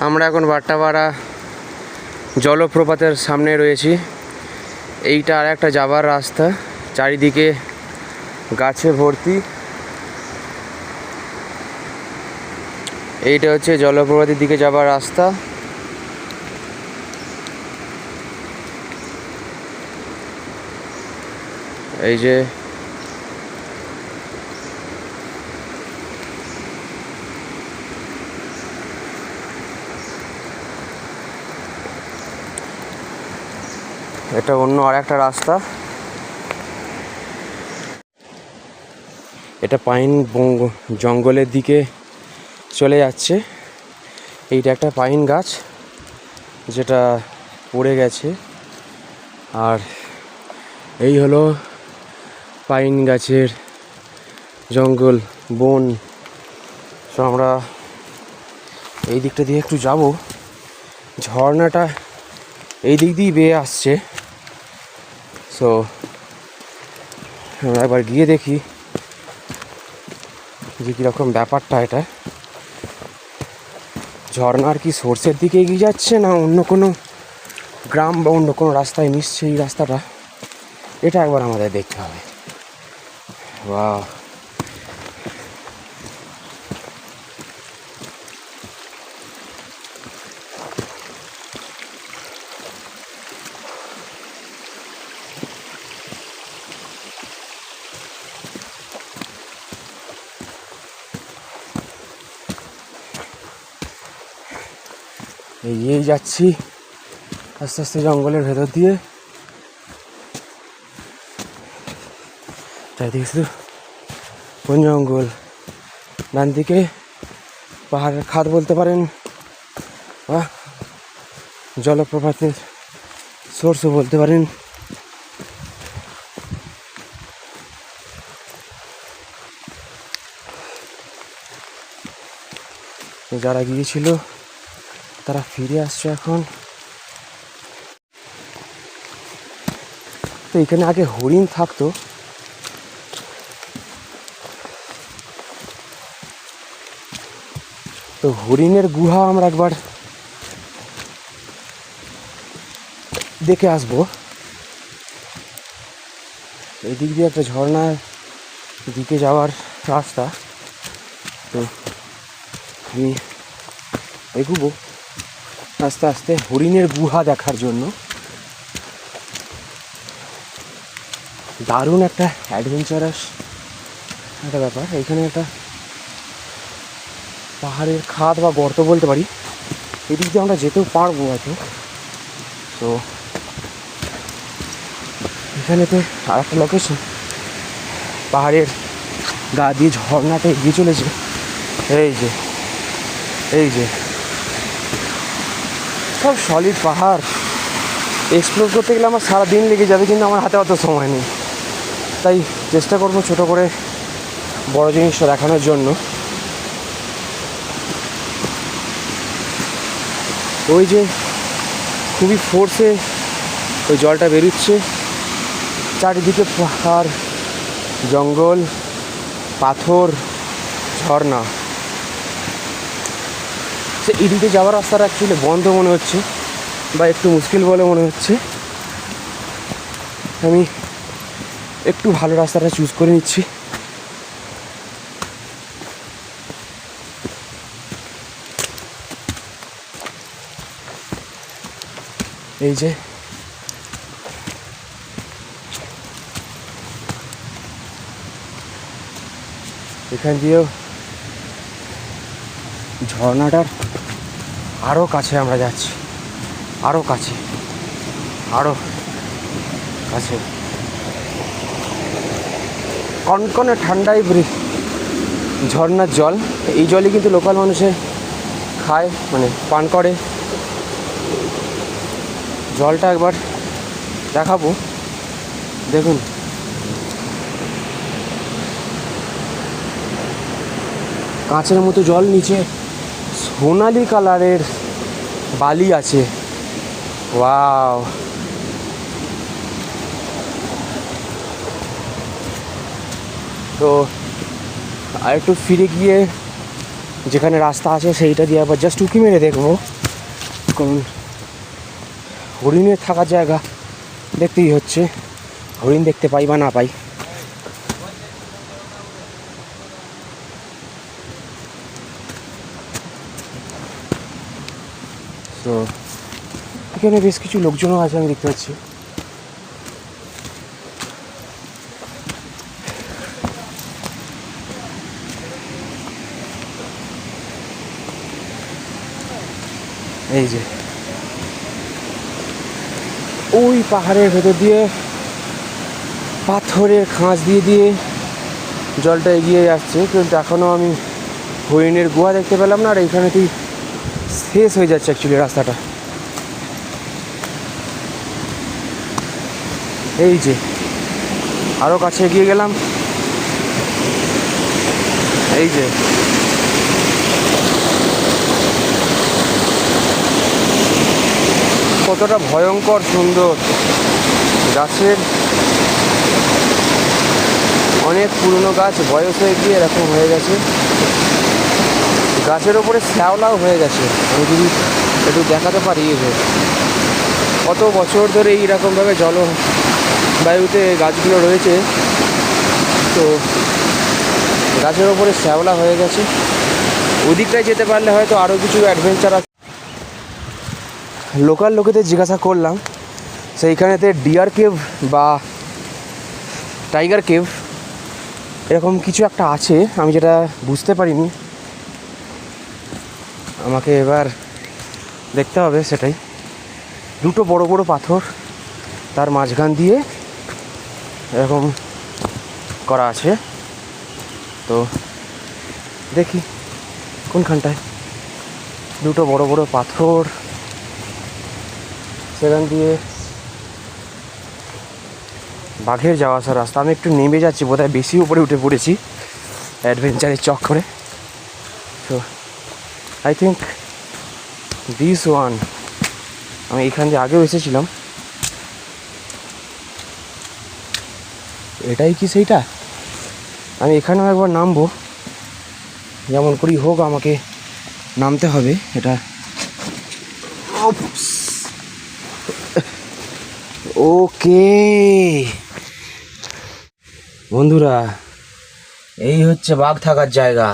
আমরা এখন বাট্টাপাড়া জলপ্রপাতের সামনে রয়েছি। এইটা আর একটা যাবার রাস্তা, চারিদিকে গাছে ভর্তি। এইটা হচ্ছে জলপ্রপাতের দিকে যাবার রাস্তা। এই যে এটা অন্য আর একটা রাস্তা। এটা পাইন জঙ্গলের দিকে চলে যাচ্ছে। এইটা একটা পাইন গাছ যেটা পড়ে গেছে, আর এই হলো পাইন গাছের জঙ্গল বন। তো আমরা এই দিকটা দিয়ে একটু যাব। ঝর্ণাটা এই দিক দিয়ে বেয়ে আসছে। সো আমরা একবার গিয়ে দেখি যে কীরকম ব্যাপারটা। এটা ঝর্ণার কি সোর্সের দিকে এগিয়ে যাচ্ছে না অন্য কোনো গ্রাম বা অন্য কোনো রাস্তায় মিশছে এই রাস্তাটা, এটা একবার আমাদের দেখতে হবে। বাহ, এগিয়েই যাচ্ছি আস্তে আস্তে জঙ্গলের ভেতর দিয়ে। চারিদিকে শুধু বন জঙ্গল, ডান দিকে পাহাড়ের খাদ বলতে পারেন, বা জলপ্রপাতের সোর্সও বলতে পারেন। যারা গিয়েছিল তারা ফিরে আসছে এখন। তো এখানে আগে হরিণ থাকতো, তো হরিণের গুহা আমরা একবার দেখে আসবো। এই দিক দিয়ে একটা ঝর্ণার দিকে যাওয়ার রাস্তা, তো আমি এগুবো আস্তে আস্তে হরিণের গুহা দেখার জন্য। দারুণ একটা অ্যাডভেঞ্চারাস একটা ব্যাপার। এখানে একটা পাহাড়ের খাদ বা গর্ত বলতে পারি, এদিক দিয়ে আমরা যেতেও পারবো হয়তো। তো এখানেতে আর একটা লোকেশন, পাহাড়ের গা দিয়ে ঝর্ণাটা এগিয়ে চলেছে। এই যে সব সলিড পাহাড়। এক্সপ্লোর করতে গেলে আমার সারা দিন লেগে যাবে, কিন্তু আমার হাতে অত সময় নেই। তাই চেষ্টা করবো ছোটো করে বড় জিনিসটা দেখানোর জন্য। ওই যে খুবই ফোর্সে ওই জলটা বেরোচ্ছে, চারিদিকে পাহাড়, জঙ্গল, পাথর, ঝর্ণা। সে এদিকে যাওয়ার রাস্তাটা অ্যাকচুয়ালি বন্ধ মনে হচ্ছে, বা একটু মুশকিল বলে মনে হচ্ছে। আমি একটু ভালো রাস্তাটা চুজ করে নিচ্ছি। এই যে এখান দিয়েও ঝর্ণাটার আরও কাছে আমরা যাচ্ছি, আরও কাছে। কনকনে ঠান্ডায় ঝর্ণার জল। এই জলই কিন্তু লোকাল মানুষে খায়, মানে পান করে। জলটা একবার দেখাবো, দেখুন। কাঁচের মতো জল, নিচে সোনালি কালারের বালি আছে। ওয়াও, তো আর একটু ফিরে গিয়ে যেখানে রাস্তা আছে সেইটা দিয়ে আবার জাস্ট উঁকি মেরে দেখবো, কারণ হরিণের থাকার জায়গা দেখতেই হচ্ছে, হরিণ দেখতে পাই বা না পাই। তো এখানে বেশ কিছু লোকজনও আছে আমি দেখতে পাচ্ছি। এই যে ওই পাহাড়ের ভেতর দিয়ে পাথরের খাঁজ দিয়ে দিয়ে জলটা এগিয়ে যাচ্ছে, কিন্তু এখনও আমি হরিণের গুহা দেখতে পেলাম না। আর এইখানেতেই শেষ হয়ে যাচ্ছে অ্যাকচুয়ালি রাস্তাটা। এই যে আরও কাছে এগিয়ে গেলাম, এই যে কতটা ভয়ঙ্কর সুন্দর। গাছের অনেক পুরনো গাছ, বয়স হয়ে গিয়ে এরকম হয়ে গেছে, গাছের ওপরে শ্যাওলাও হয়ে গেছে। আমি যদি একটু দেখাতে পারি যে কত বছর ধরে এইরকমভাবে জলবায়ুতে গাছগুলো রয়েছে, তো গাছের ওপরে শ্যাওলা হয়ে গেছে। ওদিকটায় যেতে পারলে হয়তো আরও কিছু অ্যাডভেঞ্চার আছে। লোকাল লোকেদের জিজ্ঞাসা করলাম সেইখানেতে ডিয়ার কেভ বা টাইগার কেভ এরকম কিছু একটা আছে, আমি যেটা বুঝতে পারিনি, আমাকে এবার দেখতে হবে সেটাই। দুটো বড় বড় পাথর, তার মাঝখান দিয়ে এরকম করা আছে, তো দেখি কোনখানটায় দুটো বড় বড় পাথর, সেখান দিয়ে বাঘের যাওয়া আসার রাস্তা। আমি একটু নেমে যাচ্ছি, বোধহয় বেশি উপরে উঠে পড়েছি অ্যাডভেঞ্চারের চক্করে। তো আই থিঙ্ক দিস ওয়ান, আমি এখান দিয়ে আগেও এসেছিলাম, এটাই কি সেইটা? আমি এখানেও একবার নামবো, যেমন করেই হোক আমাকে নামতে হবে। এটা ওকে বন্ধুরা, এই হচ্ছে বাঘ থাকার জায়গা।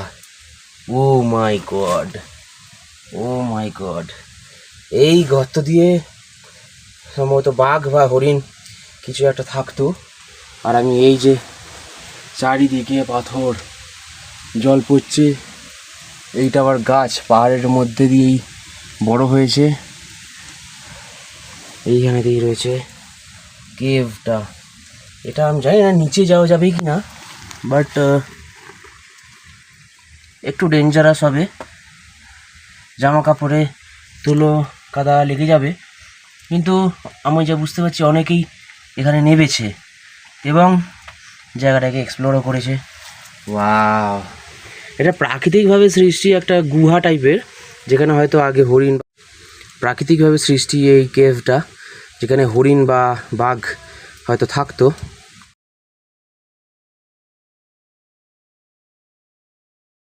ও মাই গড, ও মাই গড, এই গর্ত দিয়ে সম্ভবত বাঘ বা হরিণ কিছু একটা থাকতো। আর আমি এই যে চারিদিকে পাথর, জল পড়ছে, এইটা আবার গাছ পাহাড়ের মধ্যে দিয়েই বড় হয়েছে। এইখানে দিয়ে রয়েছে কেভটা, এটা আমি জানি না নিচে যাওয়া যাবে কি না, বাট একটু ডেঞ্জারাস হবে, জামা কাপড়ে ধুলো কাদা লেগে যাবে, কিন্তু আমি যা বুঝতে পারছি অনেকেই এখানে নেমেছে এবং জায়গাটাকে এক্সপ্লোরও করেছে। ওয়াও, এটা প্রাকৃতিকভাবে সৃষ্টি একটা গুহা টাইপের, যেখানে হয়তো আগে হরিণ, প্রাকৃতিকভাবে সৃষ্টি এই কেভটা, যেখানে হরিণ বা বাঘ হয়তো থাকতো।